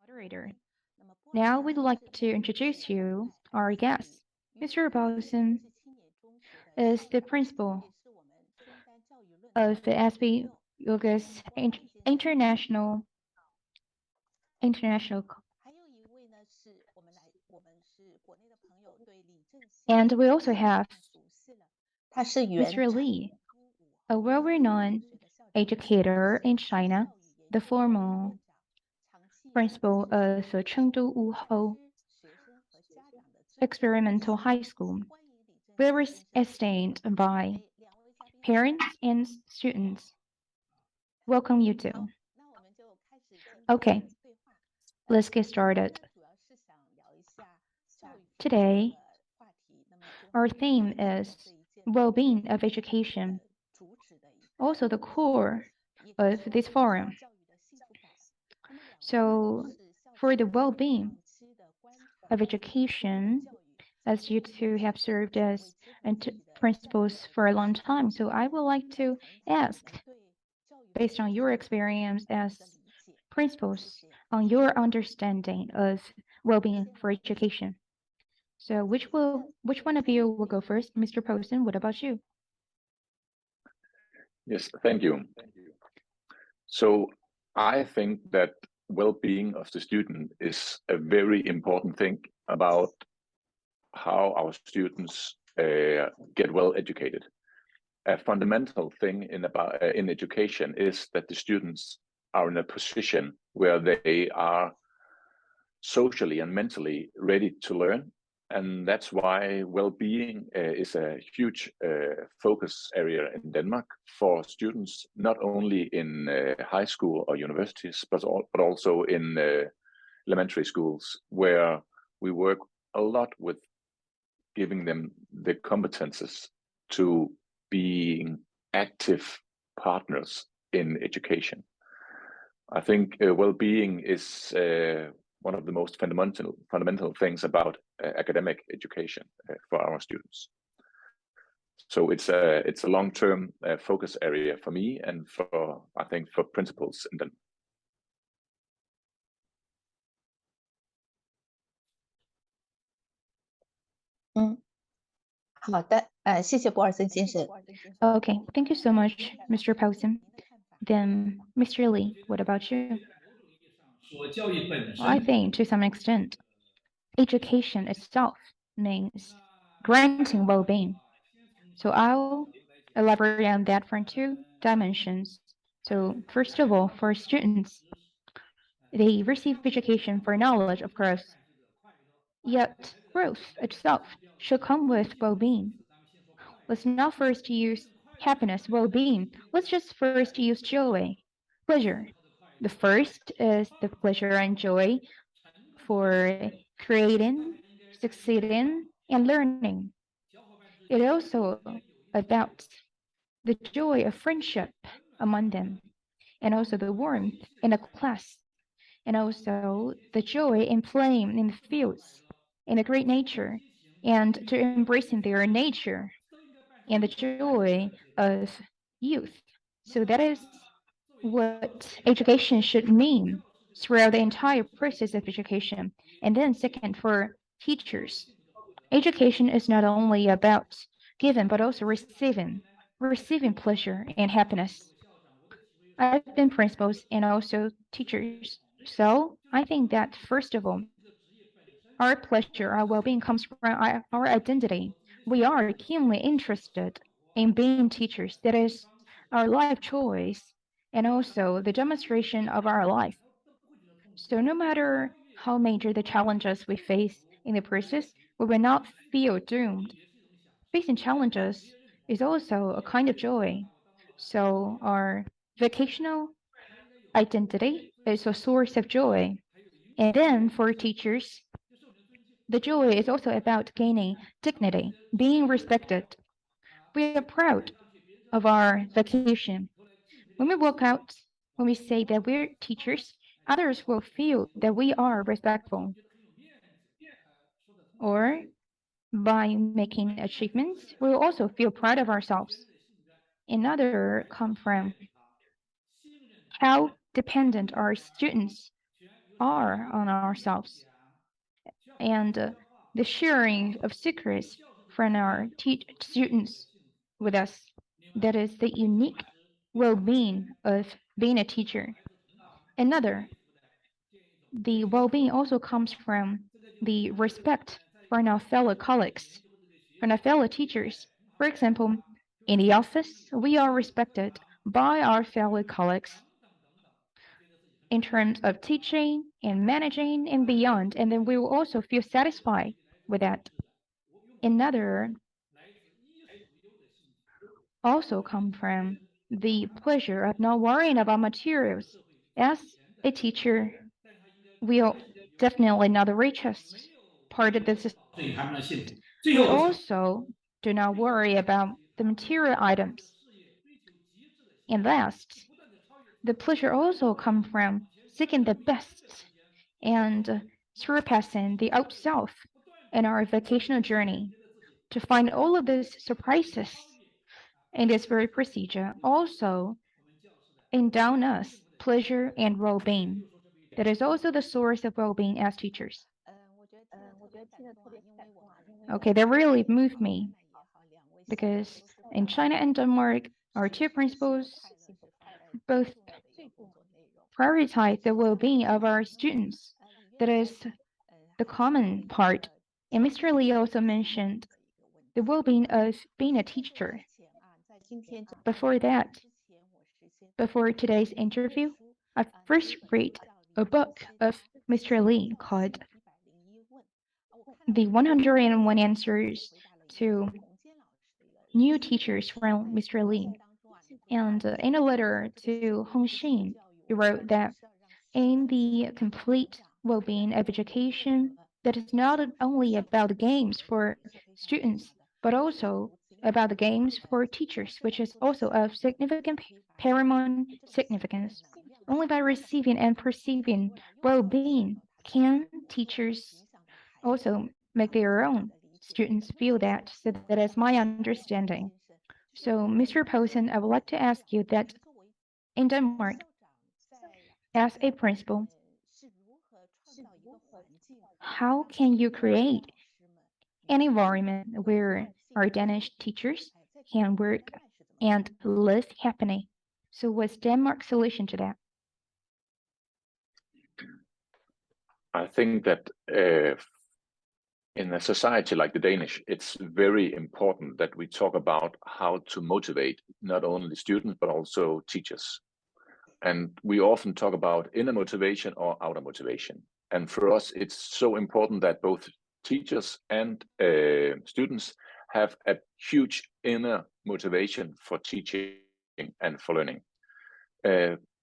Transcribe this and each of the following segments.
moderator. Now we'd like to introduce you our guest. Mr. Poulsen is the principal of the Eisbjerghus International International, and we also have Mr. Li, a well-renowned educator in China, the former principal of Chengdu Wuhou Experimental High School, very esteemed by parents and students. Welcome you too. Okay, let's get started. Today, our theme is well-being of education, also the core of this forum. So, for the well-being of education, as you two have served as principals for a long time, so I would like to ask, based on your experience as principals, on your understanding of well-being for education. So which one of you will go first? Mr. Poulsen, what about you? Yes, thank you. So I think that well-being of the student is a very important thing about how our students get well educated. A fundamental thing in education is that the students are in a position where they are socially and mentally ready to learn. And that's why well-being is a huge focus area in Denmark for students, not only in high school or universities, but also in elementary schools, where we work a lot with giving them the competences to being active partners in education. I think well-being is one of the most fundamental things about academic education for our students. So it's a long-term focus area for me and I think for principals in Denmark. 好的，谢谢博尔森先生。Okay, thank you so much, Mr. Poulsen. Then, Mr. Li, what about you? I think, to some extent, education itself means granting well-being. So I'll elaborate on that from two dimensions. So first of all, for students, they receive education for knowledge, of course. Yet growth itself should come with well-being. Let's not first use happiness, well-being. Let's just first use joy, pleasure. The first is the pleasure and joy for creating, succeeding, and learning. It also about the joy of friendship among them, and also the warmth in a class, and also the joy in playing in the fields, in the great nature, and to embracing their nature, and the joy of youth. So that is what education should mean throughout the entire process of education. And then second, for teachers, education is not only about giving, but also receiving pleasure and happiness. I've been principals and also teachers. So I think that first of all, our pleasure, our well-being comes from our identity. We are keenly interested in being teachers. That is our life choice and also the demonstration of our life. So no matter how major the challenges we face in the process, we will not feel doomed. Facing challenges is also a kind of joy. So our vocational identity is a source of joy. And then for teachers, the joy is also about gaining dignity, being respected. We are proud of our vocation. When we walk out, when we say that we're teachers, others will feel that we are respectful. Or by making achievements, we will also feel proud of ourselves. Another come from how dependent our students are on ourselves, and the sharing of secrets from our students with us. That is the unique well-being of being a teacher. Another, the well-being also comes from the respect for our fellow colleagues, for our fellow teachers. For example, in the office, we are respected by our fellow colleagues in terms of teaching and managing and beyond, and then we will also feel satisfied with that. Another also come from the pleasure of not worrying about materials. As a teacher, we are definitely not the richest part of the society. We also do not worry about the material items. And last, the pleasure also comes from seeking the best and surpassing the old self in our vocational journey to find all of these surprises in this very procedure also endow us pleasure and well-being. That is also the source of well-being as teachers. Okay, that really moved me because in China and Denmark, our two principals both prioritize the well-being of our students. That is the common part. And Mr. Li also mentioned the well-being of being a teacher. Before that, before today's interview, I first read a book of Mr. Li called The 101 Answers to New Teachers from Mr. Li. And in a letter to Hong Xin, he wrote that in the complete well-being of education, that is not only about games for students, but also about the games for teachers, which is also of significant paramount significance. Only by receiving and perceiving well-being can teachers also make their own students feel that. So that is my understanding. So, Mr. Poulsen, I would like to ask you that in Denmark, as a principal, how can you create an environment where our Danish teachers can work and live happily? So what's Denmark's solution to that? I think that in a society like the Danish, it's very important that we talk about how to motivate not only students, but also teachers. And we often talk about inner motivation or outer motivation. And for us, it's so important that both teachers and students have a huge inner motivation for teaching and for learning.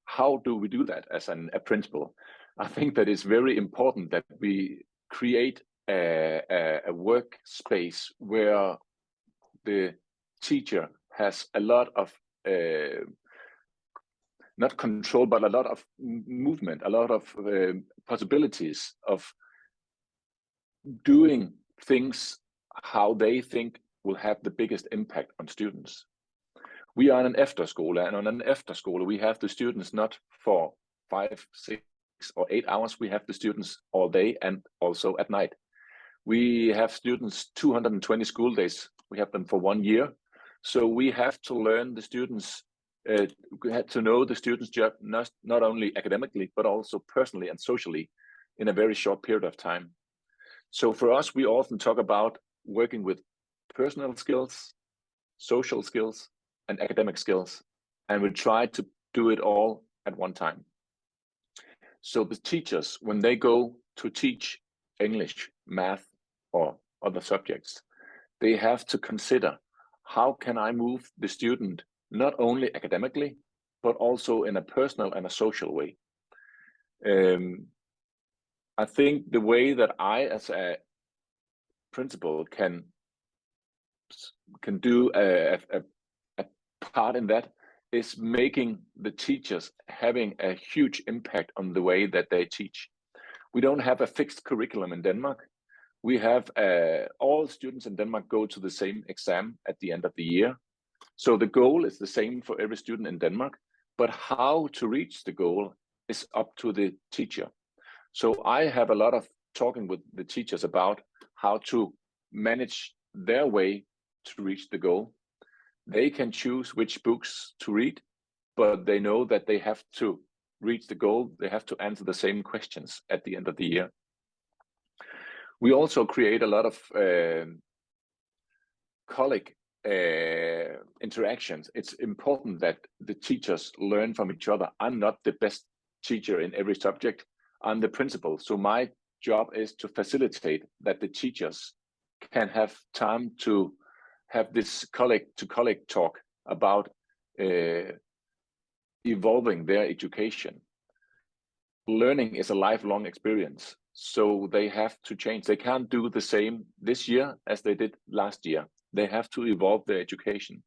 How do we do that as a principal? I think that it's very important that we create a workspace where the teacher has a lot of not control, but a lot of movement, a lot of possibilities of doing things how they think will have the biggest impact on students. We are an efterskole, and on an efterskole, we have the students not for 5, 6, or 8 hours. We have the students all day and also at night. We have students 220 school days. We have them for 1 year. So we have to learn the students, we had to know the students' job not only academically, but also personally and socially in a very short period of time. So for us, we often talk about working with personal skills, social skills, and academic skills, and we try to do it all at one time. So the teachers, when they go to teach English, math, or other subjects, they have to consider, how can I move the student not only academically, but also in a personal and a social way? I think the way that I, as a principal, can do a part in that is making the teachers having a huge impact on the way that they teach. We don't have a fixed curriculum in Denmark. We have all students in Denmark go to the same exam at the end of the year. So the goal is the same for every student in Denmark, but how to reach the goal is up to the teacher. So I have a lot of talking with the teachers about how to manage their way to reach the goal. They can choose which books to read, but they know that they have to reach the goal. They have to answer the same questions at the end of the year. We also create a lot of colleague interactions. It's important that the teachers learn from each other. I'm not the best teacher in every subject. I'm the principal. So my job is to facilitate that the teachers can have time to have this colleague to colleague talk about evolving their education. Learning is a lifelong experience, so they have to change. They can't do the same this year as they did last year. They have to evolve their education.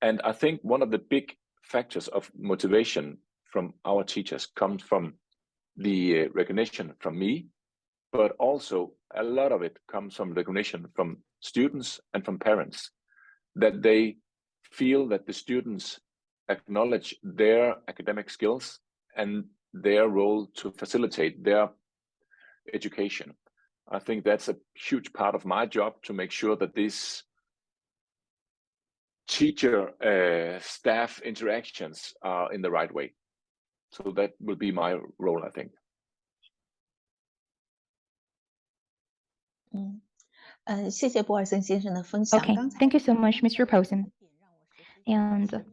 And I think one of the big factors of motivation from our teachers comes from the recognition from me, but also a lot of it comes from recognition from students and from parents, that they feel that the students acknowledge their academic skills and their role to facilitate their education. I think that's a huge part of my job, to make sure that these teacher staff interactions are in the right way. So that will be my role, I think. 谢谢博尔森先生的分享。 Okay, thank you so much, Mr. Poulsen. And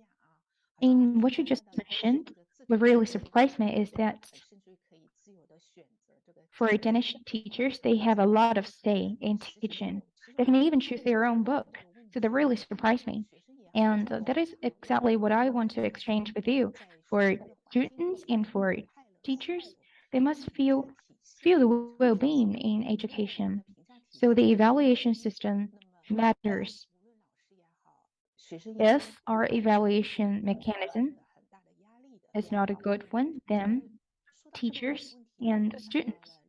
in what you just mentioned, what really surprised me is that for Danish teachers, they have a lot of say in teaching. They can even choose their own book. So that really surprised me. And that is exactly what I want to exchange with you. For students and for teachers, they must feel the well-being in education. So the evaluation system matters. If our evaluation mechanism is not a good one, then teachers and students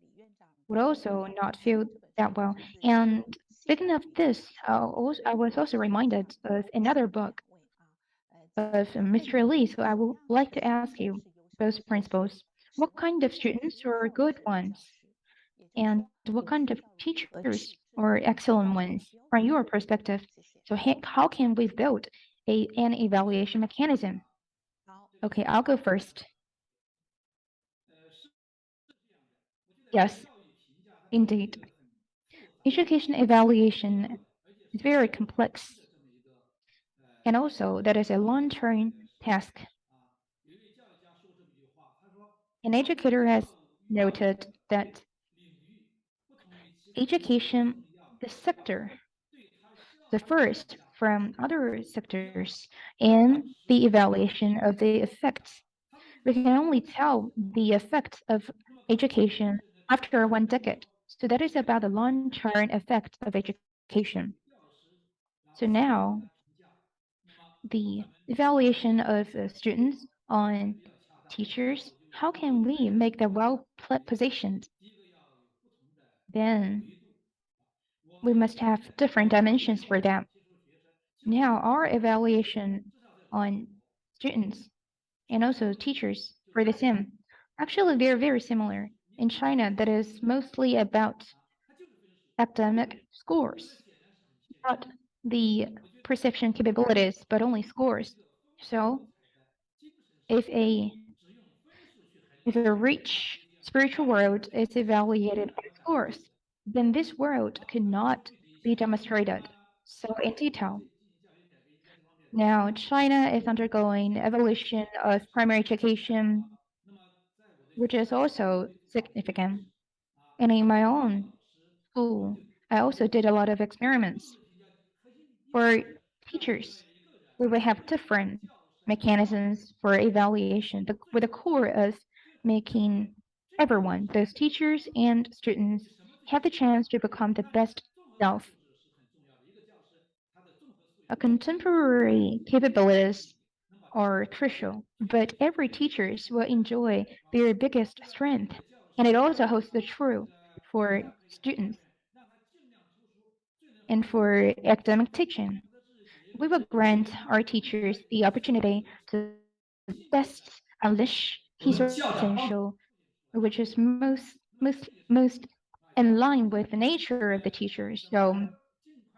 would also not feel that well. And speaking of this, I was also reminded of another book of Mr. Li. So I would like to ask you, both principals, what kind of students are good ones? And what kind of teachers are excellent ones from your perspective? So how can we build an evaluation mechanism? Okay, I'll go first. Yes, indeed. Education evaluation is very complex. And also, that is a long-term task. An educator has noted that education, the sector, differs from other sectors in the evaluation of the effects. We can only tell the effect of education after 1 decade. So that is about the long-term effect of education. So now, the evaluation of students on teachers, how can we make them well positioned? Then we must have different dimensions for that. Now, our evaluation on students and also teachers for the same, actually they're very similar. In China, that is mostly about academic scores, not the perception capabilities, but only scores. So if a rich spiritual world is evaluated by scores, then this world cannot be demonstrated so in detail. Now, China is undergoing evolution of primary education, which is also significant. And in my own school, I also did a lot of experiments. For teachers, we will have different mechanisms for evaluation, with the core of making everyone, both teachers and students, have the chance to become the best self. Contemporary capabilities are crucial, but every teachers will enjoy their biggest strength, and it also holds the true for students and for academic teaching. We will grant our teachers the opportunity to best unleash his essential which is most in line with the nature of the teacher. So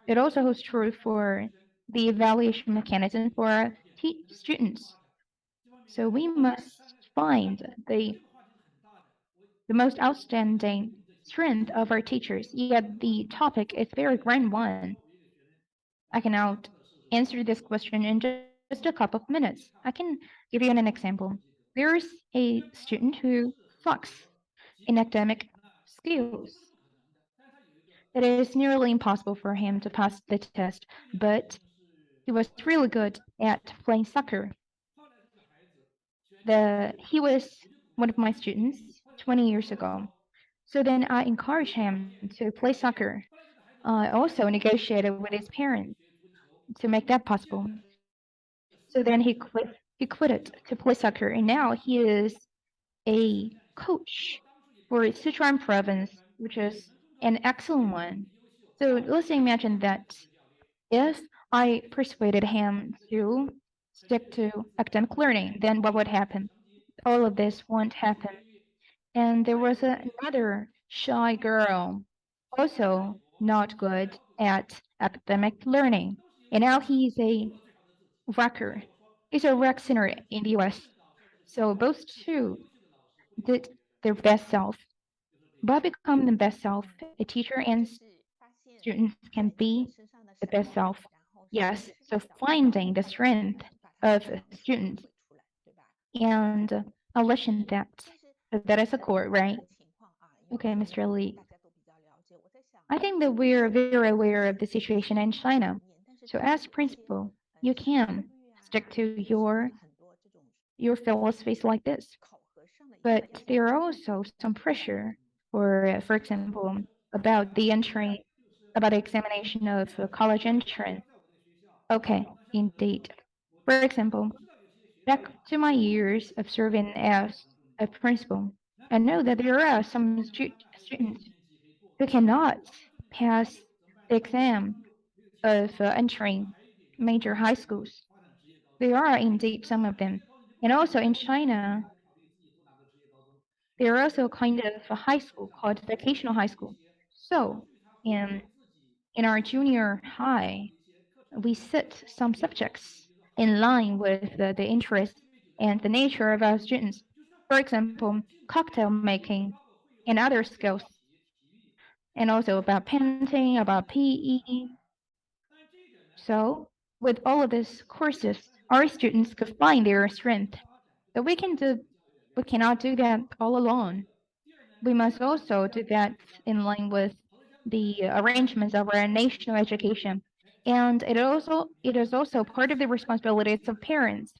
it also holds true for the evaluation mechanism for students. So we must find the most outstanding strength of our teachers, yet the topic is very grand one. I cannot answer this question in just a couple of minutes. I can give you an example. There's a student who sucks in academic skills. It is nearly impossible for him to pass the test, but he was really good at playing soccer. He was one of my students 20 years ago. So then I encouraged him to play soccer. I also negotiated with his parents to make that possible. So then he quit it to play soccer, and now he is a coach for Sichuan province, which is an excellent one. So let's imagine that if I persuaded him to stick to academic learning, then what would happen? All of this won't happen. And there was another shy girl, also not good at academic learning. And now he's a wrecker. He's a rec center in the US. So both two did their best self. By becoming the best self, a teacher and students can be the best self. Yes, so finding the strength of students and listen that. So that is a core, right? Okay, Mr. Lee. I think that we're very aware of the situation in China. So as principal, you can stick to your philosophies like this. But there are also some pressure, for example, about the entry, about the examination of college entrance. Okay, indeed. For example, back to my years of serving as a principal, I know that there are some students who cannot pass the exam of entering major high schools. There are indeed some of them. And also in China, there are also kind of a high school called vocational high school. So in our junior high, we set some subjects in line with the interest and the nature of our students. For example, cocktail making and other skills, and also about painting, about PE. So with all of these courses, our students could find their strength. But we cannot do that all alone. We must also do that in line with the arrangements of our national education. And it is also part of the responsibilities of parents.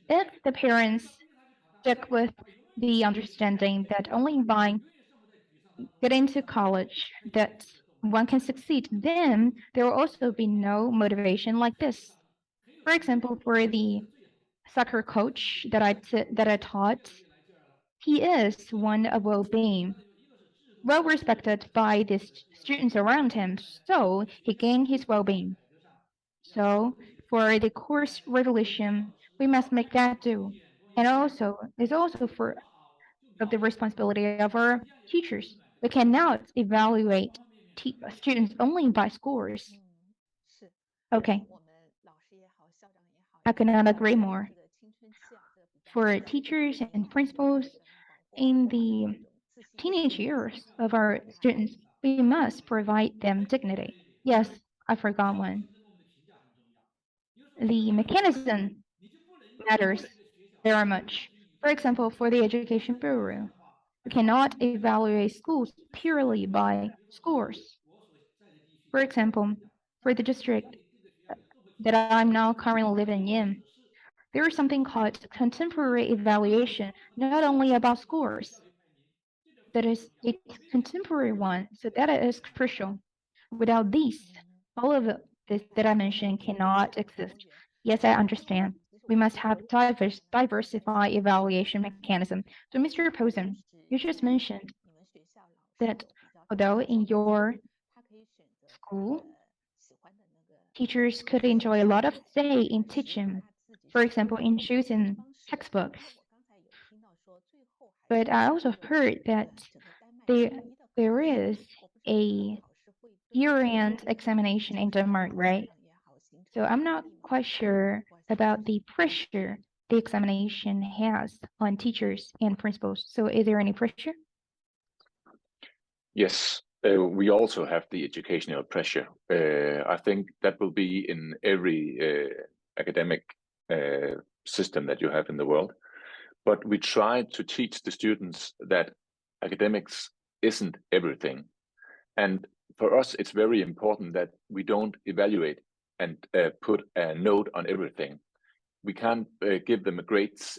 If the parents stick with the understanding that only by getting to college that one can succeed, then there will also be no motivation like this. For example, for the soccer coach that I taught, he is one of well-being, well respected by the students around him, so he gained his well-being. So for the course resolution, we must make that do. And also, it's also for of the responsibility of our teachers. We cannot evaluate students only by scores. Okay, I cannot agree more. For teachers and principals in the teenage years of our students, we must provide them dignity. Yes, I forgot one. The mechanism matters very much. For example, for the Education Bureau, we cannot evaluate schools purely by scores. For example, for the district that I'm now currently living in, there is something called contemporary evaluation, not only about scores, that is a contemporary one. So that is crucial. Without these, all of this that I mentioned cannot exist. Yes, I understand. We must have diversified evaluation mechanism. So, Mr. Poulsen, you just mentioned that although in your school, teachers could enjoy a lot of say in teaching, for example, in choosing textbooks. But I also heard that there is a year-end examination in Denmark, right? So I'm not quite sure about the pressure the examination has on teachers and principals. So is there any pressure? Yes, we also have the educational pressure. I think that will be in every academic system that you have in the world. But we try to teach the students that academics isn't everything. And for us, it's very important that we don't evaluate and put a note on everything. We can't give them grades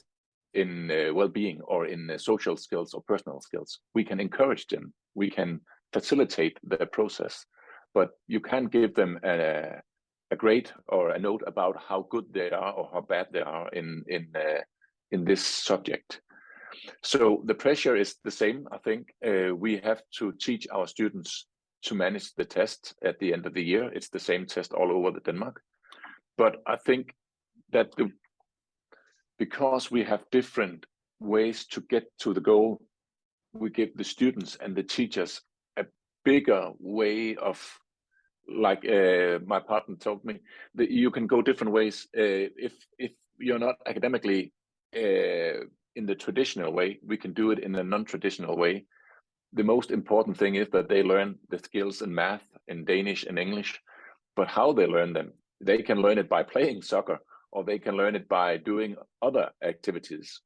in well-being or in social skills or personal skills. We can encourage them. We can facilitate the process, but you can't give them a grade or a note about how good they are or how bad they are in this subject. So the pressure is the same. I think we have to teach our students to manage the test at the end of the year. It's the same test all over Denmark. But I think that because we have different ways to get to the goal, we give the students and the teachers a bigger way of, like my partner told me, that you can go different ways. If you're not academically in the traditional way, we can do it in a non-traditional way. The most important thing is that they learn the skills in math, in Danish, and English, but how they learn them, they can learn it by playing soccer, or they can learn it by doing other activities.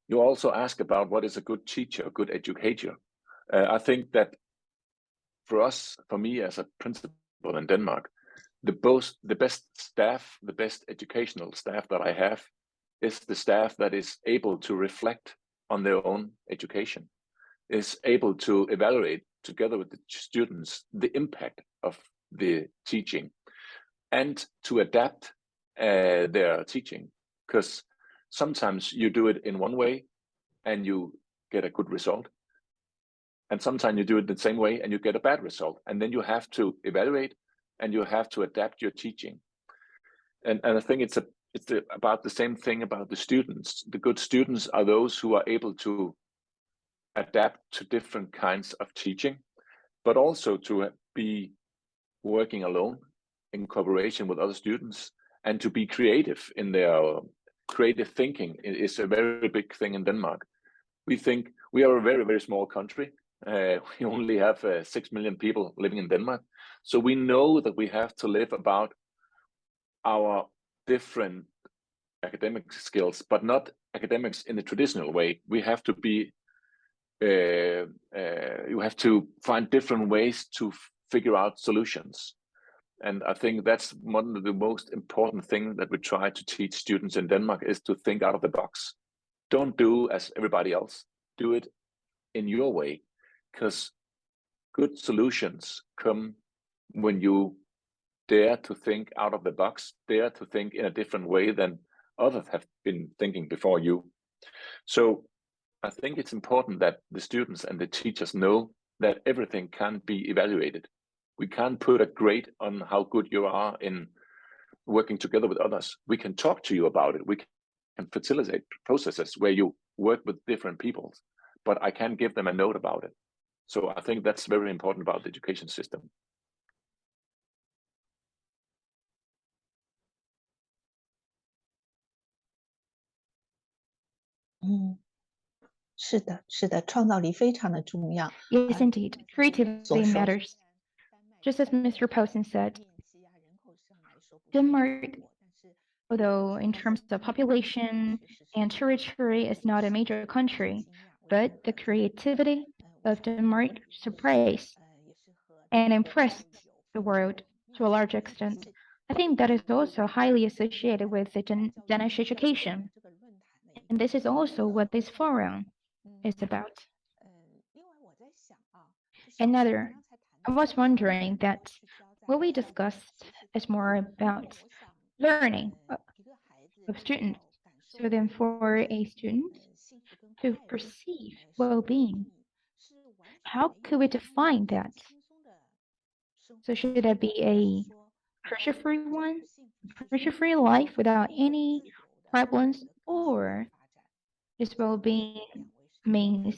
You also ask about what is a good teacher, a good educator. I think that for us, for me as a principal in Denmark, the best staff, the best educational staff that I have is the staff that is able to reflect on their own education, is able to evaluate together with the students the impact of the teaching and to adapt their teaching. Because sometimes you do it in one way and you get a good result. And sometimes you do it the same way and you get a bad result. And then you have to evaluate and you have to adapt your teaching. And I think it's about the same thing about the students. The good students are those who are able to adapt to different kinds of teaching, but also to be working alone in cooperation with other students and to be creative in their creative thinking is a very big thing in Denmark. We think we are a very, very small country. We only have 6 million people living in Denmark. So we know that we have to live about our different academic skills, but not academics in the traditional way. We have to be you have to find different ways to figure out solutions. And I think that's one of the most important things that we try to teach students in Denmark is to think out of the box. Don't do as everybody else. Do it in your way, because good solutions come when you dare to think out of the box, dare to think in a different way than others have been thinking before you. So I think it's important that the students and the teachers know that everything can be evaluated. We can't put a grade on how good you are in working together with others. We can talk to you about it. We can facilitate processes where you work with different people, but I can't give them a note about it. So I think that's very important about the education system. Mm. 是的，是的，创造力非常的重要。 Yes, indeed. Creativity matters. Just as Mr. Poulsen said, Denmark, although in terms of population and territory, is not a major country, but the creativity of Denmark surprised and impressed the world to a large extent. I think that is also highly associated with the Danish education. And this is also what this forum is about. Another, I was wondering that what we discussed is more about learning of students. So then for a student to perceive well-being, how could we define that? So should that be a pressure-free one, pressure-free life without any problems, or This well-being means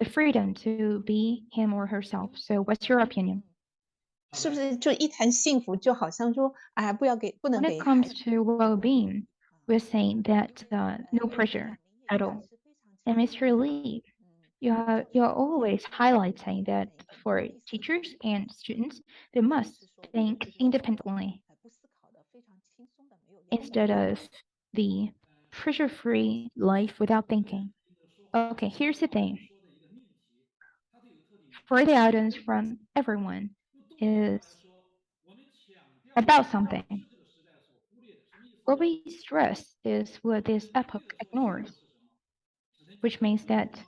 the freedom to be him or herself. So what's your opinion? 是不是就一谈幸福，就好像说，哎，不能 When 给 it 孩 comes to well-being, we're saying that no pressure at all. And Mr. Li, you're always highlighting that for teachers and students, they must think independently instead of the pressure-free life without thinking. Okay, here's the thing. For the audience from everyone is about something. What we stress is what this epoch ignores, which means that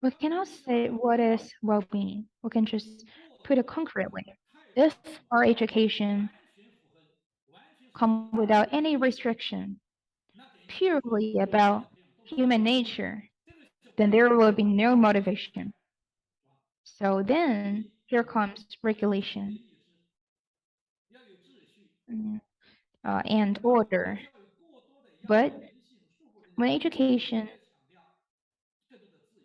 we cannot say what is well-being. We can just put it concretely. If our education come without any restriction, purely about human nature, then there will be no motivation. So then here comes regulation and order. But when education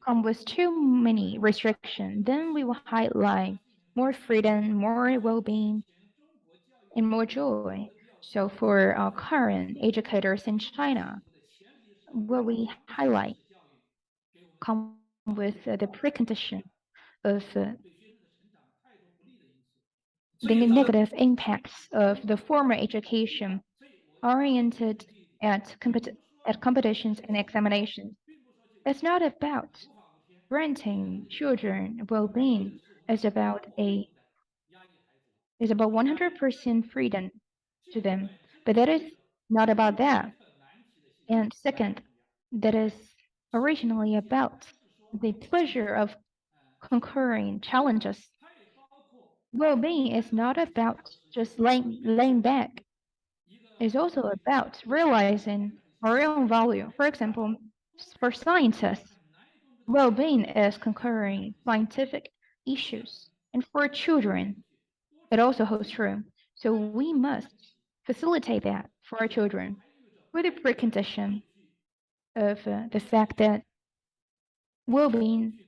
come with too many restrictions, then we will highlight more freedom, more well-being, and more joy. So for our current educators in China, what we highlight come with the precondition of the negative impacts of the former education oriented at competitions and examinations. It's not about granting children well-being. It's about 100% freedom to them. But that is not about that. And second, that is originally about the pleasure of conquering challenges. Well-being is not about just laying back. It's also about realizing our own value. For example, for scientists, well-being is conquering scientific issues. And for children, it also holds true. So we must facilitate that for our children with the precondition of the fact that well-being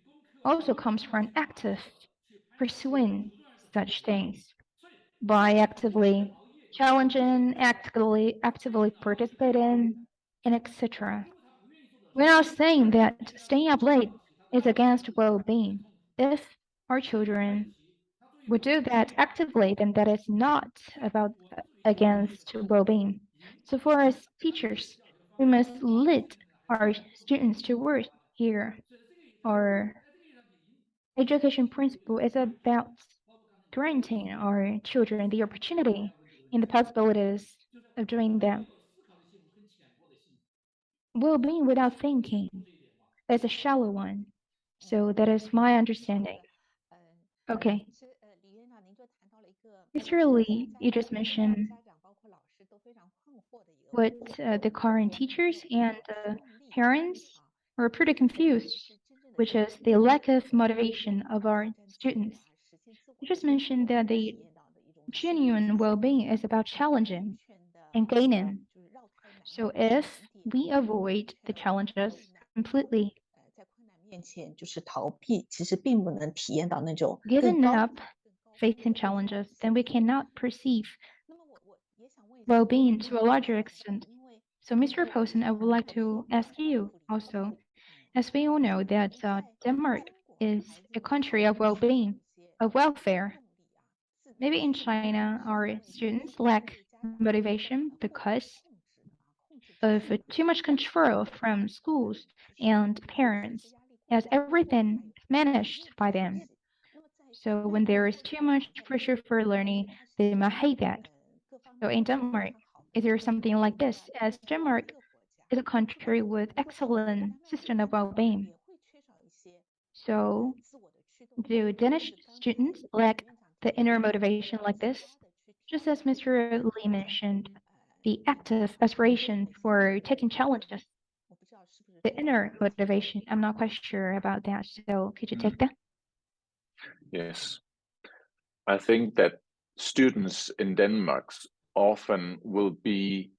also comes from active pursuing such things by actively challenging, actively participating, and etc. We're not saying that staying up late is against well-being. If our children would do that actively, then that is not about against well-being. So for us teachers, we must lead our students towards here. Our education principle is about granting our children the opportunity and the possibilities of doing that. Well-being without thinking is a shallow one. So that is my understanding. Okay. Mr. Li, you just mentioned what the current teachers and parents are pretty confused, which is the lack of motivation of our students. You just mentioned that the genuine well-being is about challenging and gaining. So if we avoid the challenges completely, 面前就是逃避，其实并不能体验到那种 giving up facing challenges, then we cannot perceive well-being to a larger extent. So, Mr. Poulsen, I would like to ask you also, as we all know that Denmark is a country of well-being, of welfare. Maybe in China, our students lack motivation because of too much control from schools and parents, as everything is managed by them. So when there is too much pressure for learning, they might hate that. So in Denmark, is there something like this? As Denmark is a country with excellent system of well-being. So do Danish students lack the inner motivation like this? Just as Mr. Li mentioned, the active aspiration for taking challenges. The inner motivation, I'm not quite sure about that. So could you take that? Yes. I think that students in Denmark often will be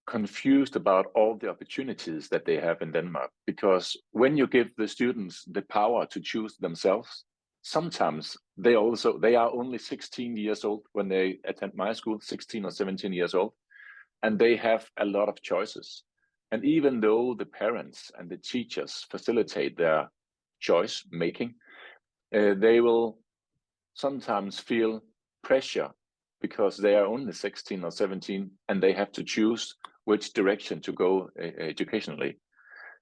confused about all the opportunities that they have in Denmark, because when you give the students the power to choose themselves, sometimes they are only 16 years old when they attend my school, 16 or 17 years old, and they have a lot of choices. And even though the parents and the teachers facilitate their choice making, they will sometimes feel pressure because they are only 16 or 17 and they have to choose which direction to go educationally.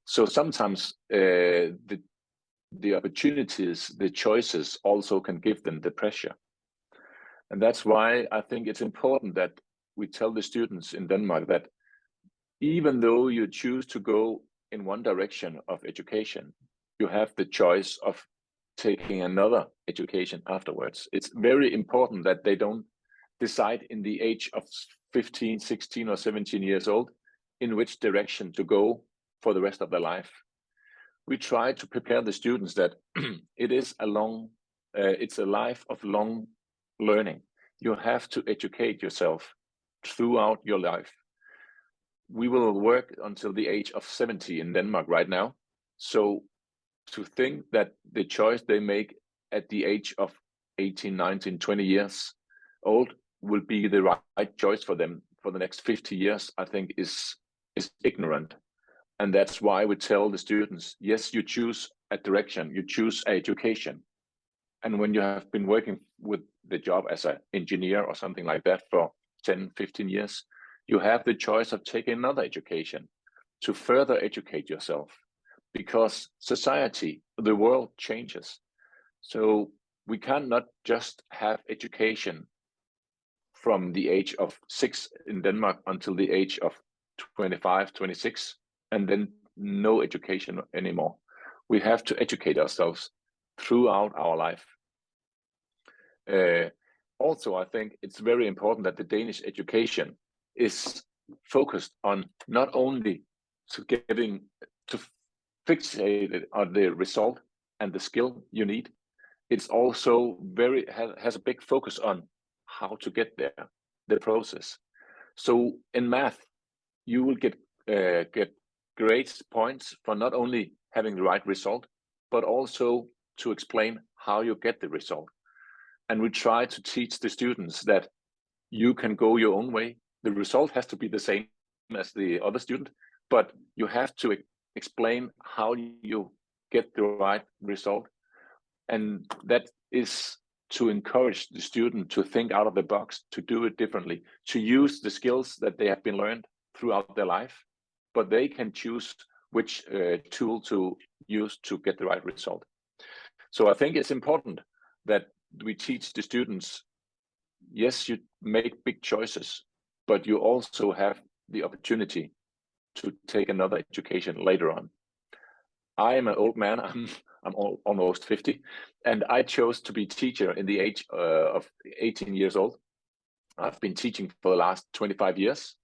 So sometimes the opportunities, the choices also can give them the pressure. And that's why I think it's important that we tell the students in Denmark that even though you choose to go in one direction of education, you have the choice of taking another education afterwards. It's very important that they don't decide in the age of 15, 16 or 17 years old in which direction to go for the rest of their life. We try to prepare the students that it is it's a life of long learning. You have to educate yourself throughout your life. We will work until the age of 70 in Denmark right now. So to think that the choice they make at the age of 18, 19, 20 years old will be the right choice for them for the next 50 years, I think is ignorant. And that's why we tell the students, yes, you choose a direction, you choose education. And when you have been working with the job as an engineer or something like that for 10, 15 years, you have the choice of taking another education to further educate yourself, because society, the world changes. So we cannot just have education from the age of 6 in Denmark until the age of 25, 26, and then no education anymore. We have to educate ourselves throughout our life. Also, I think it's very important that the Danish education is focused on not only to fixate on the result and the skill you need, it's also has a big focus on how to get there, the process. So in math, you will get great points for not only having the right result, but also to explain how you get the result. And we try to teach the students that you can go your own way. The result has to be the same as the other student, but you have to explain how you get the right result. And that is to encourage the student to think out of the box, to do it differently, to use the skills that they have been learned throughout their life, but they can choose which tool to use to get the right result. So I think it's important that we teach the students, yes, you make big choices, but you also have the opportunity to take another education later on. I am an old man, I'm almost 50, and I chose to be teacher in the age of 18 years old. I've been teaching for the last 25 years,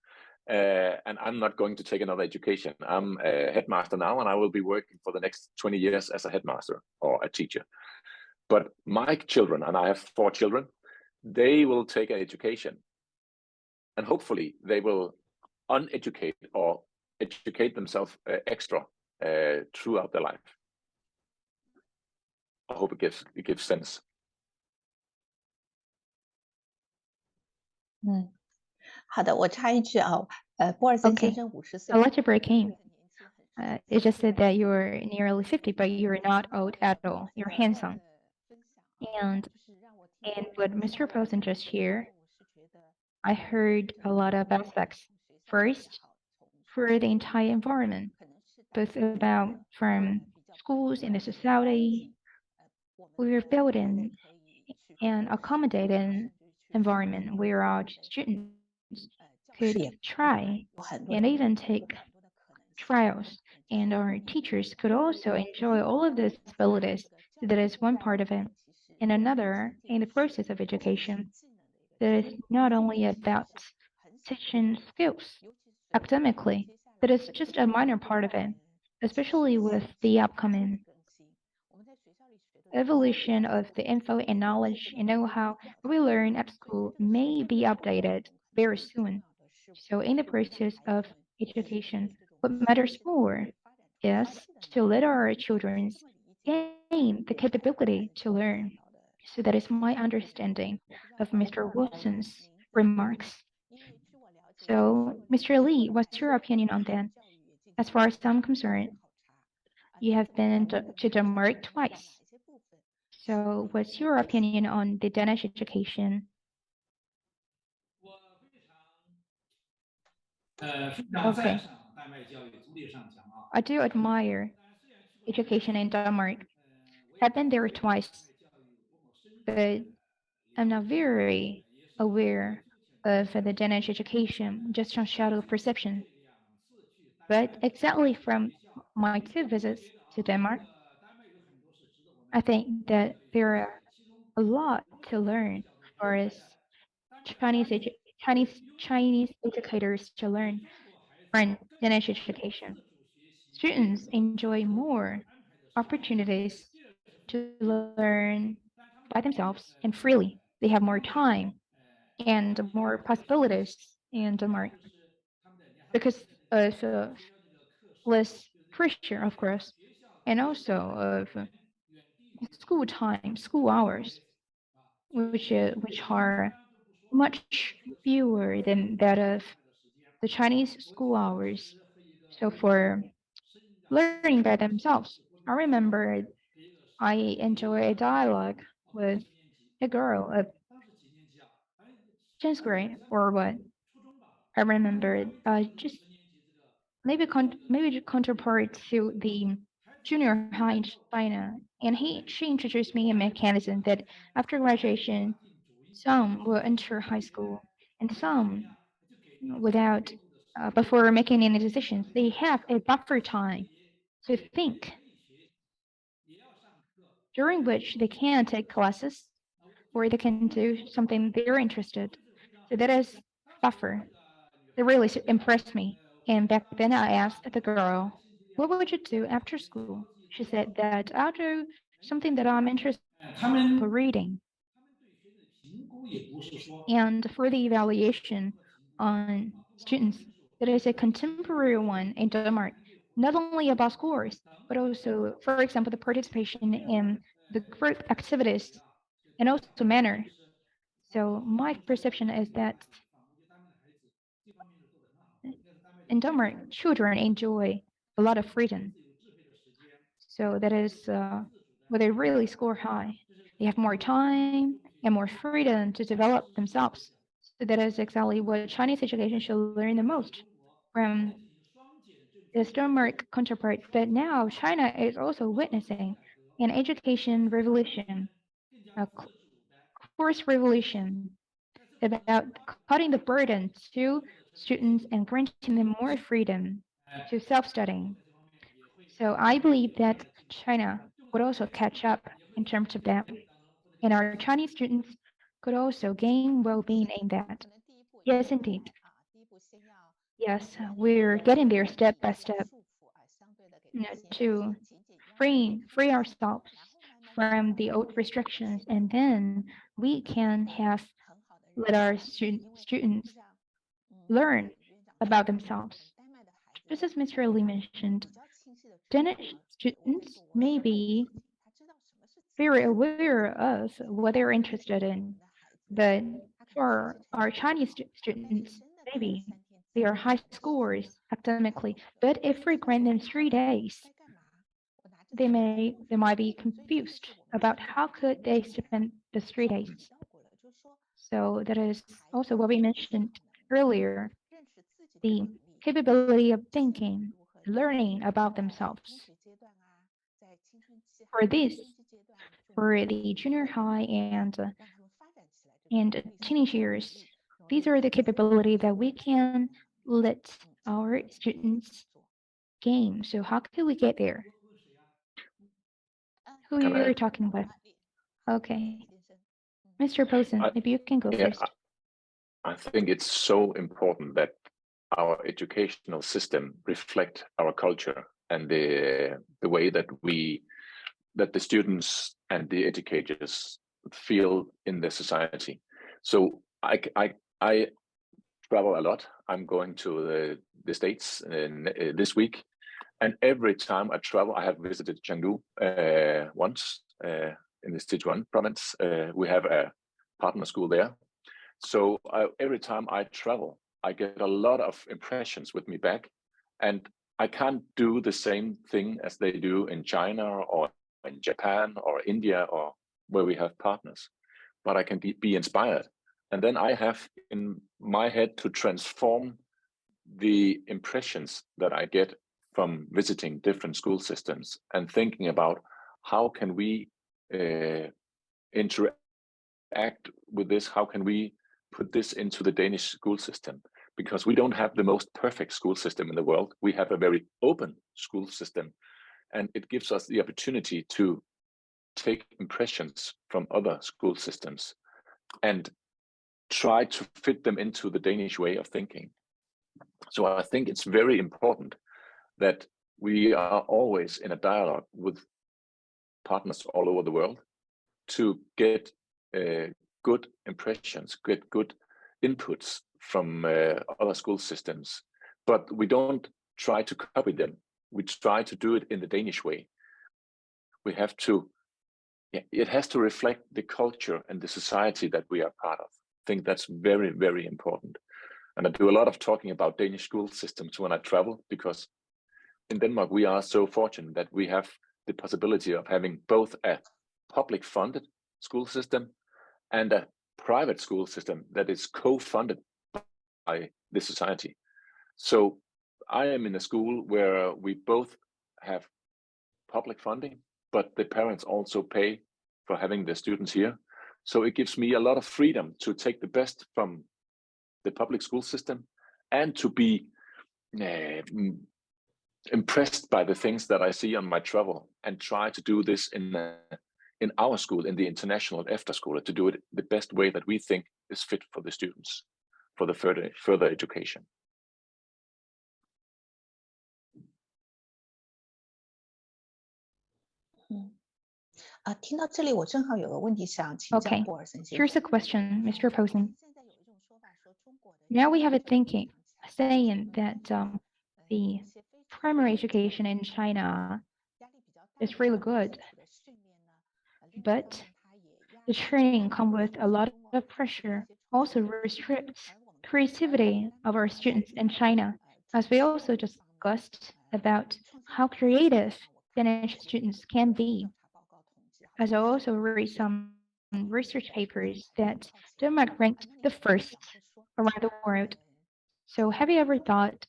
and I'm not going to take another education. I'm a headmaster now, and I will be working for the next 20 years as a headmaster or a teacher. But my children, and I have 4 children, they will take an education, and hopefully they will uneducate or educate themselves extra throughout their life. I hope it gives sense. 好的，我插一句啊，波尔森先生50岁。 I'd like to break in. It just said that you're nearly 50, but you're not old at all. You're handsome. And what Mr. Poulsen just shared, I heard a lot of aspects. First, for the entire environment, both about from schools and the society, we are building an accommodating environment where our students could try and even take trials, and our teachers could also enjoy all of these abilities. That is one part of it. And another, in the process of education, that is not only about teaching skills academically, but it's just a minor part of it, especially with the upcoming evolution of the info and knowledge and know-how we learn at school may be updated very soon. So in the process of education, what matters more is to let our children gain the capability to learn. So that is my understanding of Mr. Wilson's remarks. So, Mr. Li, what's your opinion on that? As far as I'm concerned, you have been to Denmark twice. So, what's your opinion on the Danish education? Okay. I do admire education in Denmark. I've been there twice, but I'm not very aware of the Danish education, just on shadow perception. But exactly from my two visits to Denmark, I think that there are a lot to learn for us Chinese educators to learn from Danish education. Students enjoy more opportunities to learn by themselves and freely. They have more time and more possibilities in Denmark because of less pressure, of course, and also of school time, school hours, which are much fewer than that of the Chinese school hours. So for learning by themselves, I remember I enjoy a dialogue with a girl of 10th grade or what. I remember just maybe counterpart to the junior high in China, and she introduced me a mechanism that after graduation, some will enter high school and some without before making any decisions. They have a buffer time to think, during which they can take classes or they can do something they're interested. So that is buffer. It really impressed me. And back then I asked the girl, what would you do after school? She said that I'll do something that I'm interested in for reading. And for the evaluation on students, that is a contemporary one in Denmark, not only about scores, but also, for example, the participation in the group activities and also manner. So my perception is that in Denmark, children enjoy a lot of freedom. So that is where they really score high. They have more time and more freedom to develop themselves. So that is exactly what Chinese education should learn the most from its Denmark counterpart. But now China is also witnessing an education revolution, a course revolution about cutting the burden to students and granting them more freedom to self-studying. So I believe that China would also catch up in terms of that. And our Chinese students could also gain well-being in that. Yes, indeed. Yes, we're getting there step by step, to free ourselves from the old restrictions, and then we can have let our students learn about themselves. Just as Mr. Li mentioned, Danish students may be very aware of what they're interested in, but for our Chinese students, maybe they are high scores academically, but if we grant them 3 days, they might be confused about how could they spend the 3 days. So that is also what we mentioned earlier, the capability of thinking, learning about themselves. For this, for the junior high and teenage years, these are the capability that we can let our students gain. So how can we get there? Who Can you're I? talking about? Okay, Mr. Poulsen, maybe you can go Yeah, first. I think it's so important that our educational system reflect our culture and the way that the students and the educators feel in the society. So I travel a lot. I'm going to the States this week, and every time I travel, I have visited Chengdu once in the Sichuan province. We have a partner school there. So every time I travel, I get a lot of impressions with me back, and I can't do the same thing as they do in China or in Japan or India or where we have partners, but I can be inspired. And then I have in my head to transform the impressions that I get from visiting different school systems and thinking about how can we interact with this, how can we put this into the Danish school system, because we don't have the most perfect school system in the world. We have a very open school system, and it gives us the opportunity to take impressions from other school systems and try to fit them into the Danish way of thinking. So I think it's very important that we are always in a dialogue with partners all over the world to get good impressions, get good inputs from other school systems, but we don't try to copy them. We try to do it in the Danish way. We have to, it has to reflect the culture and the society that we are part of. I think that's very, very important. And I do a lot of talking about Danish school systems when I travel, because in Denmark, we are so fortunate that we have the possibility of having both a public funded school system and a private school system that is co-funded by the society. So I am in a school where we both have public funding, but the parents also pay for having the students here. So it gives me a lot of freedom to take the best from the public school system and to be impressed by the things that I see on my travel and try to do this in our school, in the international Efterskole, to do it the best way that we think is fit for the students, for the further education. Okay, here's a question, Mr. Poulsen. Now we have a thinking saying that the primary education in China is really good, but the training comes with a lot of pressure, also restricts creativity of our students in China, as we also discussed about how creative Danish students can be. As I also read some research papers that Denmark ranked the first around the world. So have you ever thought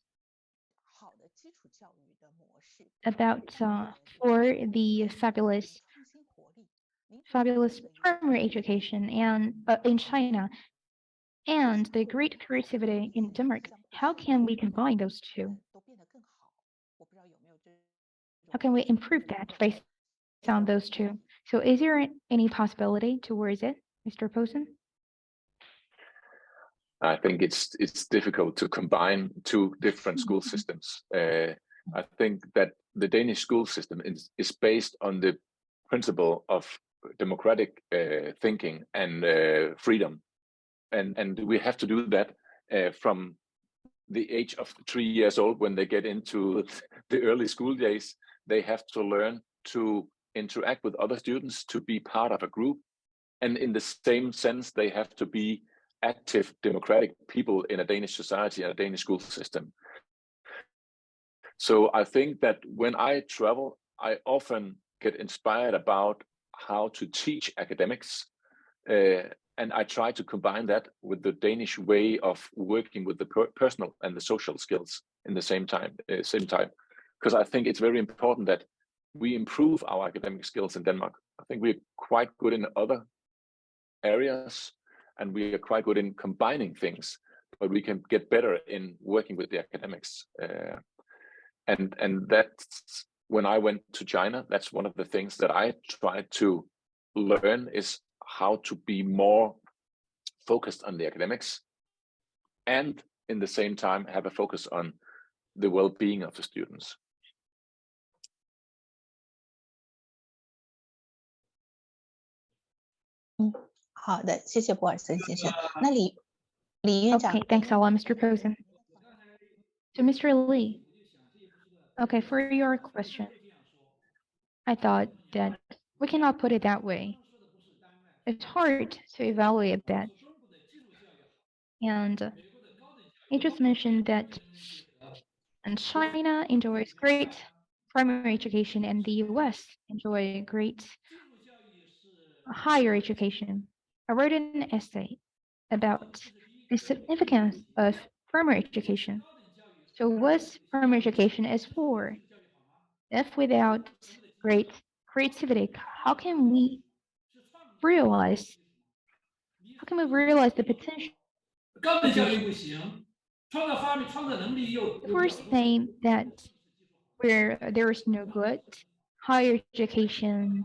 about for the fabulous primary education and in China and the great creativity in Denmark, how can we combine those two? How can we improve that based on those two? So is there any possibility towards it, Mr. Poulsen? I think it's difficult to combine two different school systems. I think that the Danish school system is based on the principle of democratic thinking and freedom, and we have to do that from the age of 3 years old. When they get into the early school days, they have to learn to interact with other students, to be part of a group, and in the same sense, they have to be active democratic people in a Danish society and a Danish school system. So I think that when I travel, I often get inspired about how to teach academics, and I try to combine that with the Danish way of working with the personal and the social skills in the same time, because I think it's very important that we improve our academic skills in Denmark. I think we're quite good in other areas, and we are quite good in combining things, but we can get better in working with the academics. And that's when I went to China, that's one of the things that I tried to learn, is how to be more focused on the academics and in the same time have a focus on the well-being of the students. 李院长。 Okay, thanks a lot, Mr. Poulsen. So, Mr. Li, okay, for your question, I thought that we cannot put it that way. It's hard to evaluate that. And you just mentioned that China enjoys great primary education and the US enjoy great higher education. I wrote an essay about the significance of primary education. So what primary education is for? If without great creativity, how can we realize the potential? If we're saying that where there is no good higher education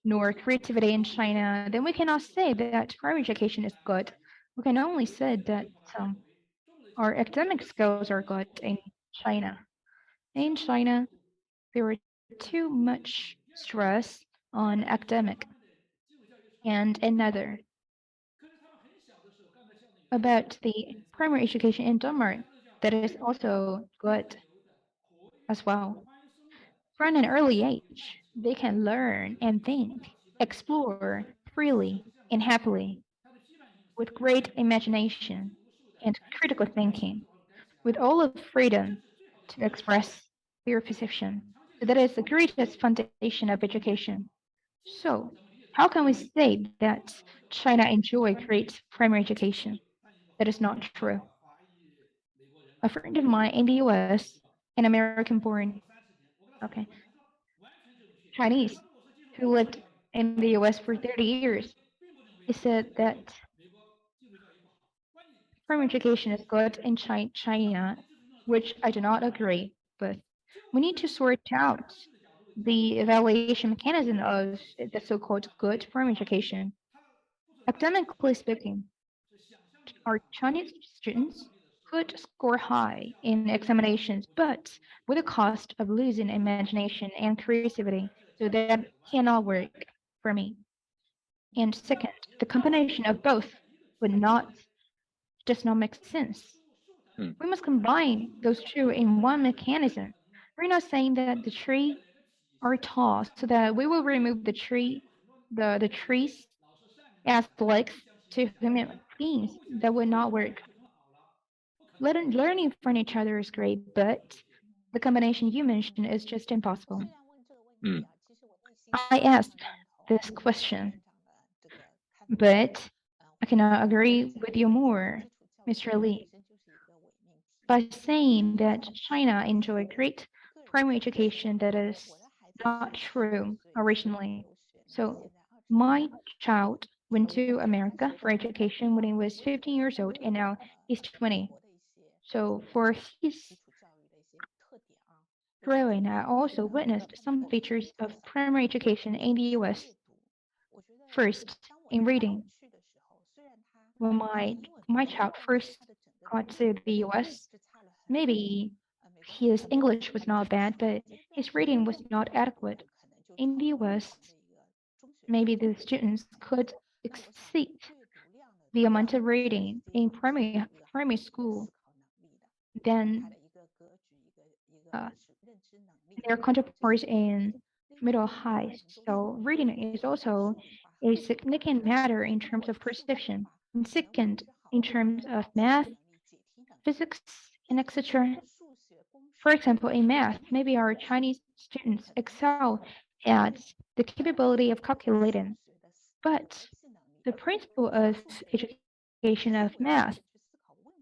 nor creativity in China, then we cannot say that primary education is good. We can only say that our academic skills are good in China. In China, there were too much stress on academic. And another about the primary education in Denmark that is also good as well. From an early age, they can learn and think, explore freely and happily, with great imagination and critical thinking, with all of freedom to express their perception. So that is the greatest foundation of education. So, how can we say that China enjoy great primary education? That is not true. A friend of mine in the US, an American born, okay, Chinese, who lived in the US for 30 years, he said that primary education is good in China, which I do not agree with. We need to sort out the evaluation mechanism of the so-called good primary education. Academically speaking, our Chinese students could score high in examinations, but with the cost of losing imagination and creativity. So that cannot work for me. And second, the combination of both does not make sense. We must combine those two in one mechanism. We're not saying that the tree are tall so that we will remove the trees as legs to human beings. That would not work. Learning from each other is great, but the combination you mentioned is just impossible. I asked this question, but I cannot agree with you more, Mr. Li. By saying that China enjoyed great primary education, that is not true originally. So my child went to America for education when he was 15 years old, and now he's 20. So for his growing, I also witnessed some features of primary education in the US. First, in reading. When my child first got to the US, maybe his English was not bad, but his reading was not adequate. In the US, maybe the students could exceed the amount of reading in primary school than their counterparts in middle high. So reading is also a significant matter in terms of perception. And second, in terms of math, physics, and etc. For example, in math, maybe our Chinese students excel at the capability of calculating, but the principle of education of math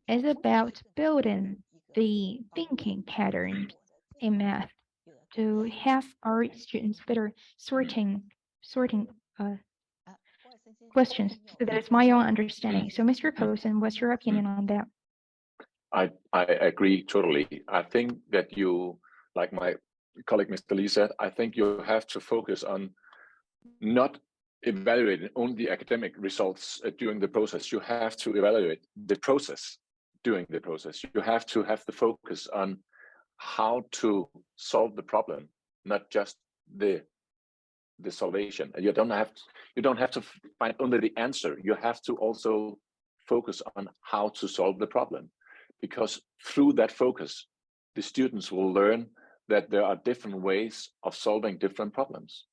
is about building the thinking patterns in math to have our students better sorting questions. So that is my own understanding. So, Mr. Poulsen, what's your opinion on that? I agree totally. I think that you, like my colleague Mr. Li said, I think you have to focus on not evaluating only the academic results during the process. You have to evaluate the process during the process. You have to have the focus on how to solve the problem, not just the salvation. You don't have to find only the answer. You have to also focus on how to solve the problem, because through that focus, the students will learn that there are different ways of solving different problems,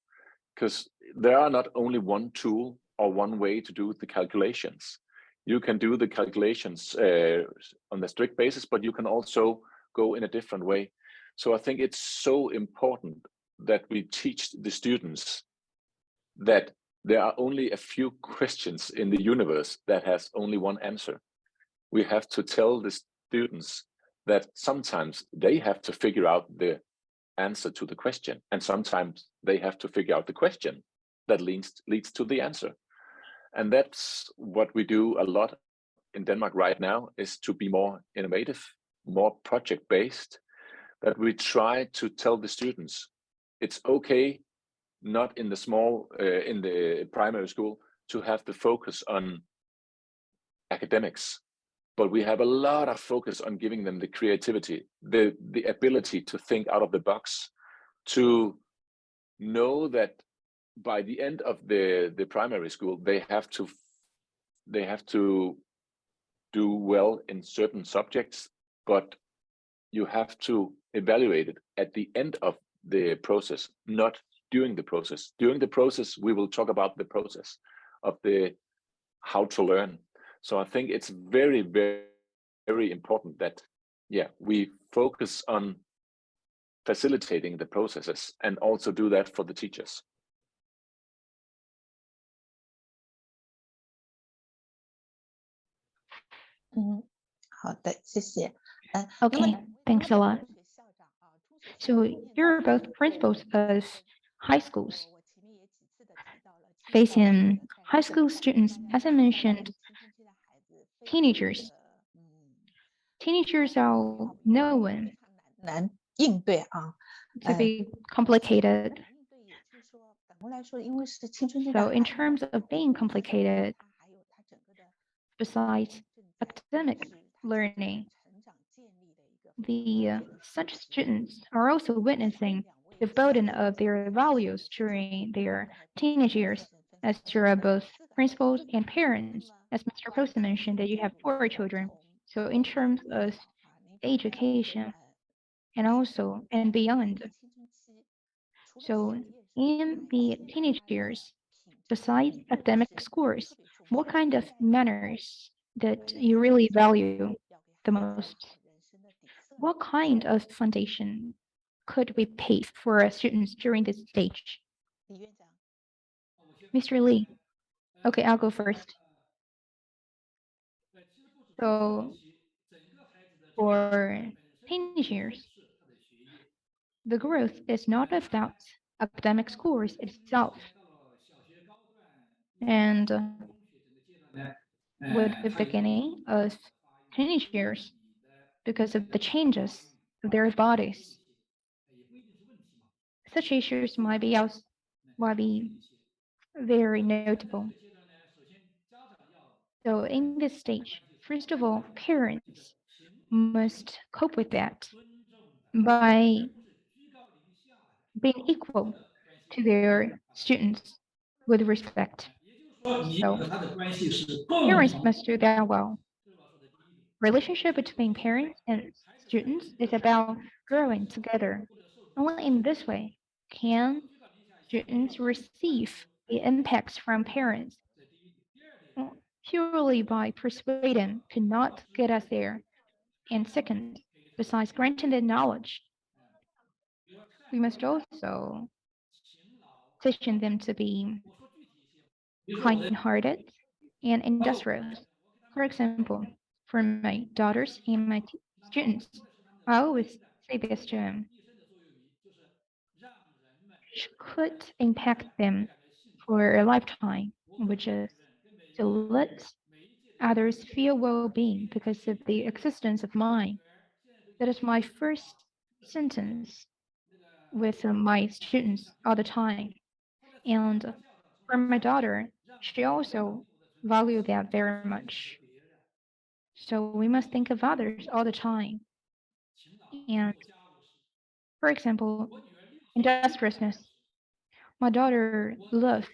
because there are not only one tool or one way to do the calculations. You can do the calculations on the strict basis, but you can also go in a different way. So I think it's so important that we teach the students that there are only a few questions in the universe that has only one answer. We have to tell the students that sometimes they have to figure out the answer to the question, and sometimes they have to figure out the question that leads to the answer. And that's what we do a lot in Denmark right now, is to be more innovative, more project-based, that we try to tell the students it's okay, not in the small, in the primary school, to have the focus on academics, but we have a lot of focus on giving them the creativity, the ability to think out of the box, to know that by the end of the primary school, they have to do well in certain subjects, but you have to evaluate it at the end of the process, not during the process. During the process, we will talk about the process of the how to learn. So I think it's very, very, very important that, yeah, we focus on facilitating the processes and also do that for the teachers. Okay, thanks a lot. So you're both principals of high schools. Facing high school students, as I mentioned, teenagers. Teenagers are known to be complicated. So in terms of being complicated, besides academic learning, such students are also witnessing the burden of their values during their teenage years, as you're both principals and parents. As Mr. Poulsen mentioned, that you have 4 children. So in terms of education and beyond. So in the teenage years, besides academic scores, what kind of manners that you really value the most? What kind of foundation could we pay for our students during this stage? Mr. Li. Okay, I'll go first. So for teenage years, the growth is not about academic scores itself. And with the beginning of teenage years, because of the changes of their bodies, such issues might be very notable. So in this stage, first of all, parents must cope with that by being equal to their students with respect. So parents must do that well. Relationship between parents and students is about growing together. Only in this way can students receive the impacts from parents purely by persuading to not get us there. And second, besides granting the knowledge, we must also teach them to be kind-hearted and industrious. For example, for my daughters and my students, I always say this to them, which could impact them for a lifetime, which is to let others feel well-being because of the existence of mine. That is my first sentence with my students all the time. And for my daughter, she also values that very much. So we must think of others all the time. And for example, industriousness. My daughter loves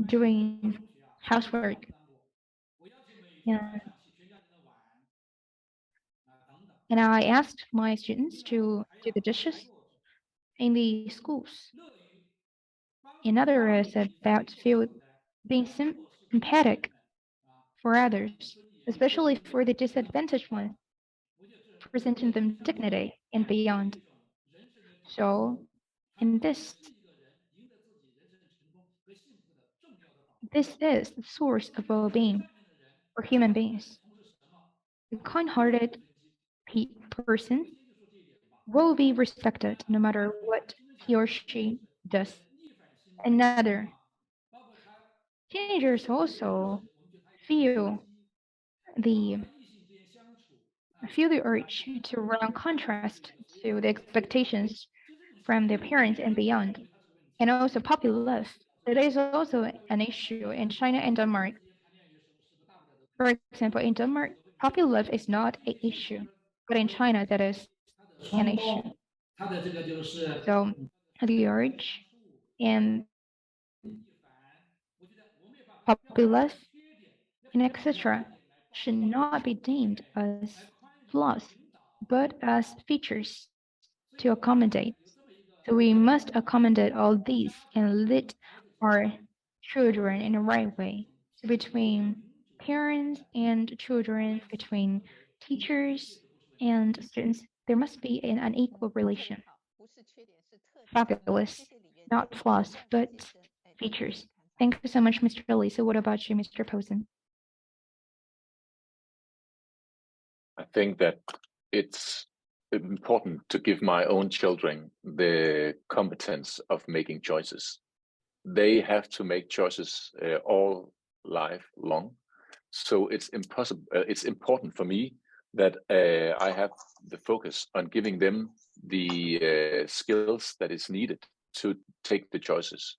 doing housework. And I asked my students to do the dishes in the schools. Another is about being sympathetic for others, especially for the disadvantaged ones, presenting them dignity and beyond. So, in this is the source of well-being for human beings. A kind-hearted person will be respected no matter what he or she does. Another, teenagers also feel the urge to run contrast to the expectations from their parents and beyond, and also puppy love. It is also an issue in China and Denmark. For example, in Denmark, puppy love is not an issue, but in China, that is an issue. So the urge and puppy love and etc. should not be deemed as flaws, but as features to accommodate. So we must accommodate all these and lead our children in the right way. So between parents and children, between teachers and students, there must be an unequal relation. Fabulous, not flaws, but features. Thank you so much, Mr. Li. So what about you, Mr. Poulsen? I think that it's important to give my own children the competence of making choices. They have to make choices all life long. So it's important for me that I have the focus on giving them the skills that is needed to take the choices,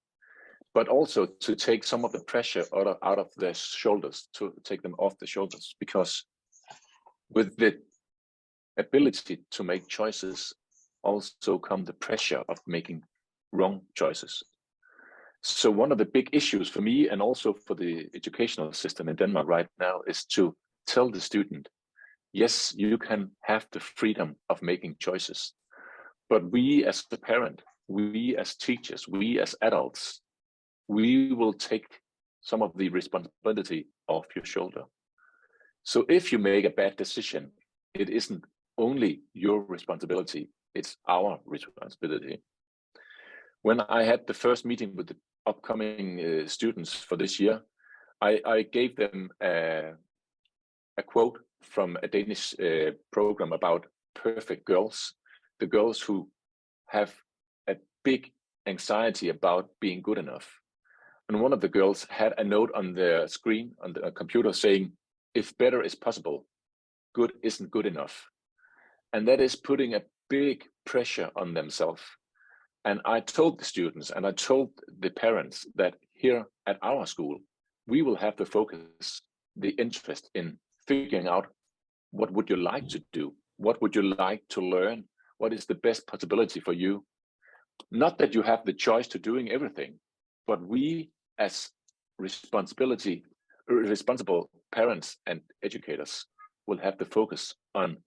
but also to take some of the pressure out of their shoulders, to take them off the shoulders, because with the ability to make choices also come the pressure of making wrong choices. So one of the big issues for me and also for the educational system in Denmark right now is to tell the student, yes, you can have the freedom of making choices, but we as the parent, we as teachers, we as adults, we will take some of the responsibility off your shoulder. So if you make a bad decision, it isn't only your responsibility, it's our responsibility. When I had the first meeting with the upcoming students for this year, I gave them a quote from a Danish program about perfect girls, the girls who have a big anxiety about being good enough. And one of the girls had a note on the screen, on the computer, saying, if better is possible, good isn't good enough. And that is putting a big pressure on themselves. And I told the students and I told the parents that here at our school, we will have the focus, the interest in figuring out what would you like to do? What would you like to learn? What is the best possibility for you? Not that you have the choice to doing everything, but we as responsible parents and educators will have the focus on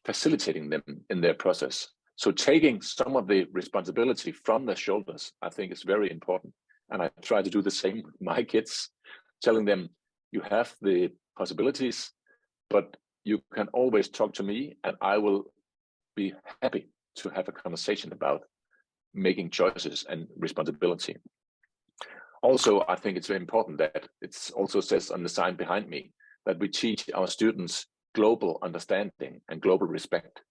facilitating them in their process. So taking some of the responsibility from their shoulders, I think is very important. And I try to do the same with my kids, telling them you have the possibilities, but you can always talk to me and I will be happy to have a conversation about making choices and responsibility. Also, I think it's very important that it also says on the sign behind me that we teach our students global understanding and global respect.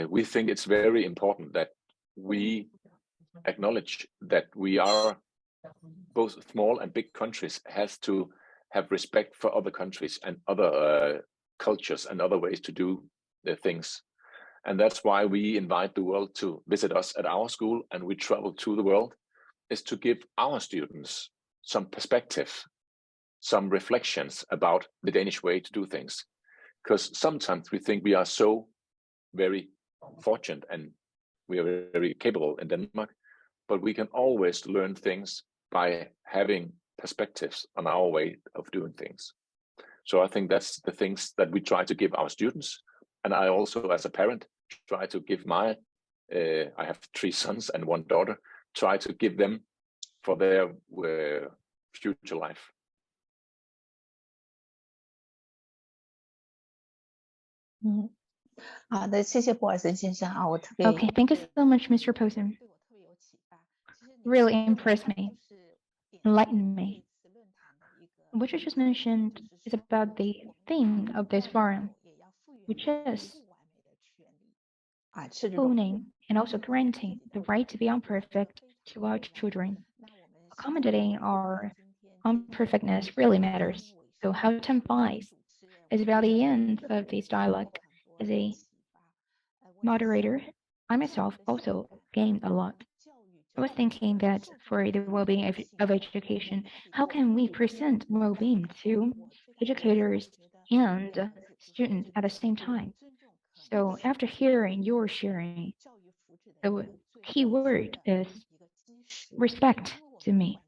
We think it's very important that we acknowledge that we are both small and big countries has to have respect for other countries and other cultures and other ways to do their things. And that's why we invite the world to visit us at our school, and we travel to the world, is to give our students some perspective, some reflections about the Danish way to do things. Because sometimes we think we are so very fortunate and we are very capable in Denmark, but we can always learn things by having perspectives on our way of doing things. So I think that's the things that we try to give our students. And I also, as a parent, try to give my, I have 3 sons and 1 daughter, try to give them for their future life. Okay, thank you so much, Mr. Poulsen. Really impressed me, enlightened me. What you just mentioned is about the theme of this forum, which is owning and also granting the right to be imperfect to our children. Accommodating our imperfectness really matters. So how time flies is about the end of this dialogue. As a moderator, I myself also gained a lot. I was thinking that for the well-being of education, how can we present well-being to educators and students at the same time? So after hearing your sharing, the key word is respect to me,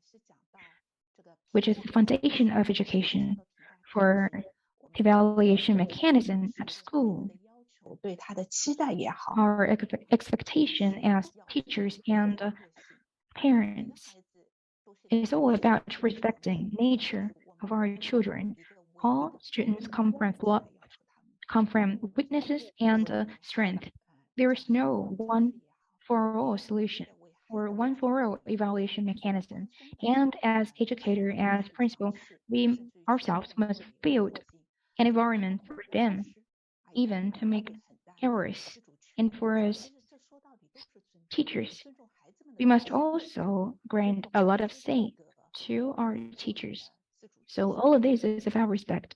which is the foundation of education. For evaluation mechanism at school, our expectation as teachers and parents is all about respecting nature of our children. All students come from weaknesses and strength. There is no one for all solution or one for all evaluation mechanism. And as educator, as principal, we ourselves must build an environment for them, even to make errors. And for us teachers, we must also grant a lot of say to our teachers. So all of this is about respect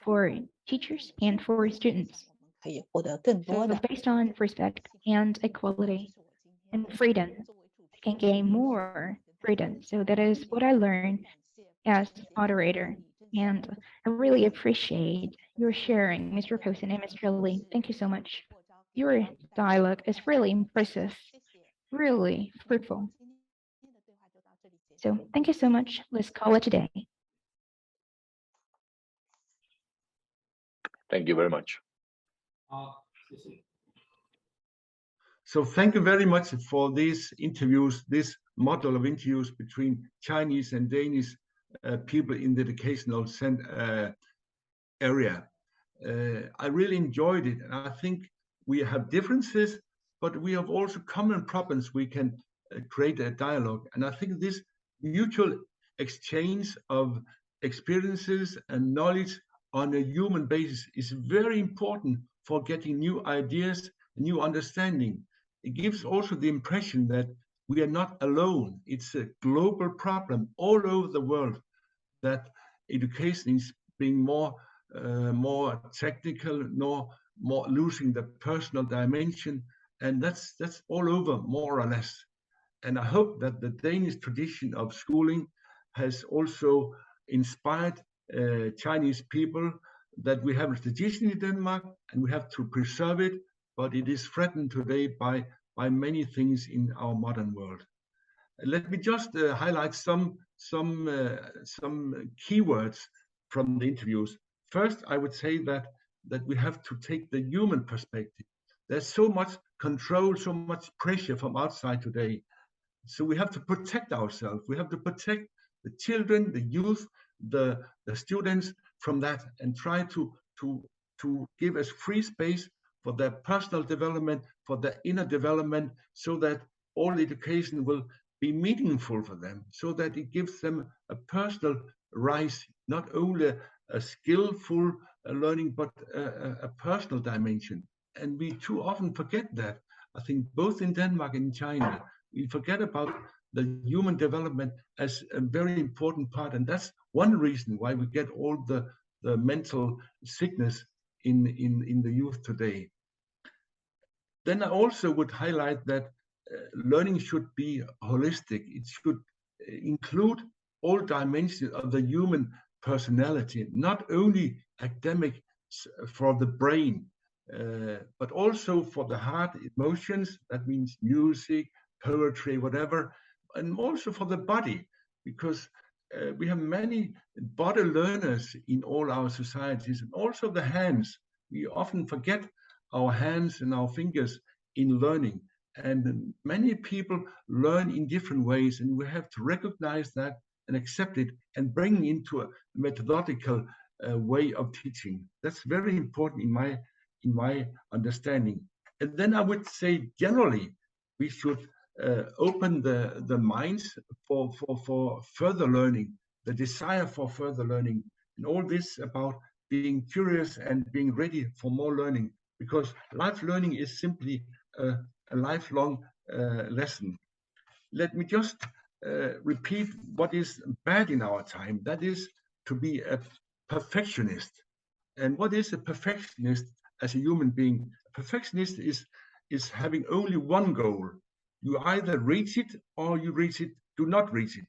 for teachers and for students. So based on respect and equality and freedom, I can gain more freedom. So that is what I learned as moderator. And I really appreciate your sharing, Mr. Poulsen and Mr. Li. Thank you so much. Your dialogue is really impressive, really fruitful. So thank you so much. Let's call it a day. Thank you very much. So thank you very much for these interviews, this model of interviews between Chinese and Danish people in the educational area. I really enjoyed it, and I think we have differences, but we have also common problems. We can create a dialogue, and I think this mutual exchange of experiences and knowledge on a human basis is very important for getting new ideas, new understanding. It gives also the impression that we are not alone. It's a global problem all over the world, that education is being more technical, more losing the personal dimension, and that's all over, more or less. And I hope that the Danish tradition of schooling has also inspired Chinese people, that we have a tradition in Denmark and we have to preserve it, but it is threatened today by many things in our modern world. Let me just highlight some keywords from the interviews. First, I would say that we have to take the human perspective. There's so much control, so much pressure from outside today. So we have to protect ourselves. We have to protect the children, the youth, the students from that, and try to give us free space for their personal development, for their inner development, so that all education will be meaningful for them, so that it gives them a personal rise, not only a skillful learning, but a personal dimension. And we too often forget that. I think both in Denmark and in China, we forget about the human development as a very important part. And that's one reason why we get all the mental sickness in the youth today. Then I also would highlight that learning should be holistic. It should include all dimensions of the human personality, not only academic for the brain, but also for the heart, emotions. That means music, poetry, whatever, and also for the body, because we have many body learners in all our societies, and also the hands. We often forget our hands and our fingers in learning, and many people learn in different ways, and we have to recognize that and accept it and bring it into a methodological way of teaching. That's very important in my understanding. And then I would say generally we should open the minds for further learning, the desire for further learning, and all this about being curious and being ready for more learning, because life learning is simply a lifelong lesson. Let me just repeat what is bad in our time. That is to be a perfectionist. And what is a perfectionist as a human being? A perfectionist is having only one goal. You either reach it or you do not reach it.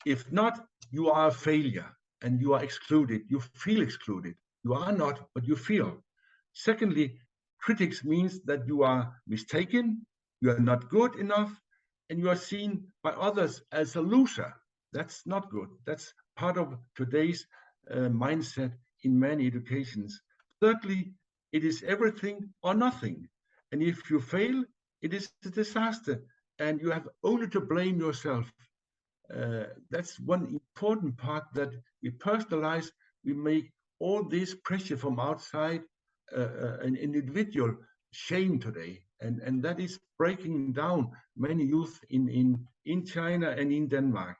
If not, you are a failure and you are excluded. You feel excluded. You are not, but you feel. Secondly, critics means that you are mistaken, you are not good enough, and you are seen by others as a loser. That's not good. That's part of today's mindset in many educations. Thirdly, it is everything or nothing. And if you fail, it is a disaster, and you have only to blame yourself. That's one important part, that we personalize, we make all this pressure from outside an individual shame today. And that is breaking down many youth in China and in Denmark.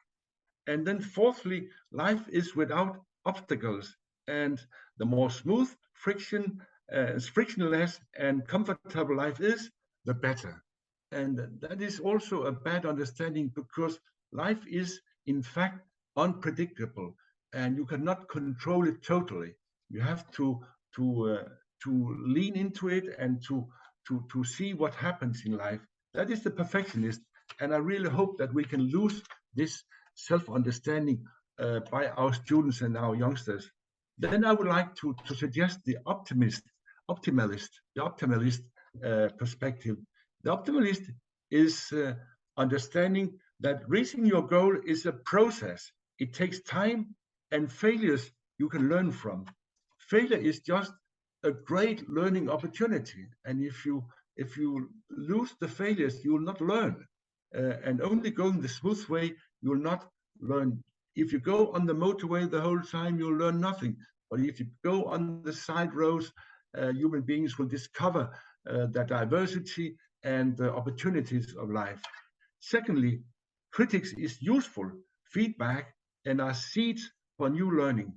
And then fourthly, life is without obstacles, and the more smooth, frictionless and comfortable life is, the better. And that is also a bad understanding, because life is in fact unpredictable and you cannot control it totally. You have to lean into it and to see what happens in life. That is the perfectionist, and I really hope that we can lose this self-understanding by our students and our youngsters. Then I would like to suggest the optimalist perspective. The optimalist is understanding that reaching your goal is a process. It takes time, and failures you can learn from. Failure is just a great learning opportunity, and if you lose the failures, you will not learn. And only going the smooth way, you will not learn. If you go on the motorway the whole time, you'll learn nothing. But if you go on the side roads, human beings will discover the diversity and the opportunities of life. Secondly, critics is useful feedback and are seeds for new learning.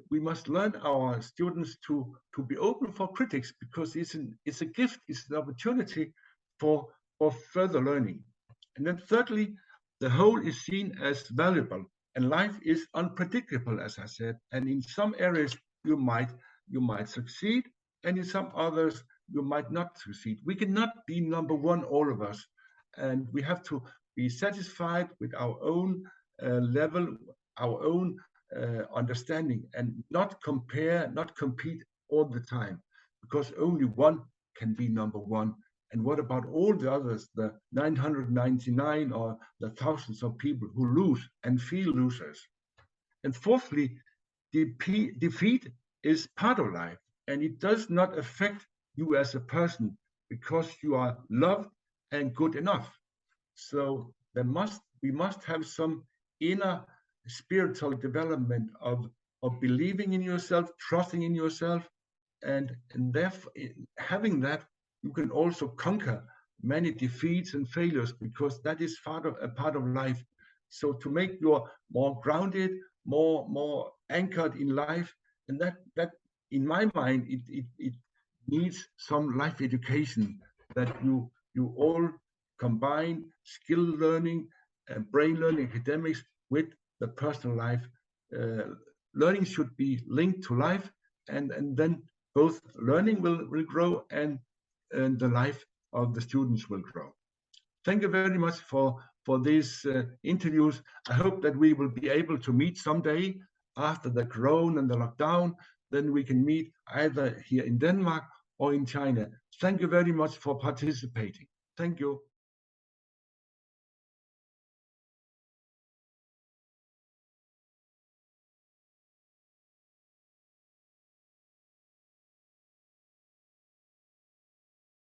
We must learn our students to be open for critics, because it's a gift, it's an opportunity for further learning. And then thirdly, the whole is seen as valuable, and life is unpredictable, as I said, and in some areas you might succeed, and in some others you might not succeed. We cannot be number one, all of us, and we have to be satisfied with our own level, our own understanding, and not compare, not compete all the time, because only one can be number one. And what about all the others, the 999 or the thousands of people who lose and feel losers? And fourthly, defeat is part of life, and it does not affect you as a person, because you are loved and good enough. So we must have some inner spiritual development of believing in yourself, trusting in yourself, and therefore having that, you can also conquer many defeats and failures, because that is a part of life. So to make you more grounded, more anchored in life, and that in my mind it needs some life education, that you all combine skill learning and brain learning, academics, with the personal life. Learning should be linked to life, and then both learning will grow and the life of the students will grow. Thank you very much for these interviews. I hope that we will be able to meet someday after the corona and the lockdown. Then we can meet either here in Denmark or in China. Thank you very much for participating. Thank you.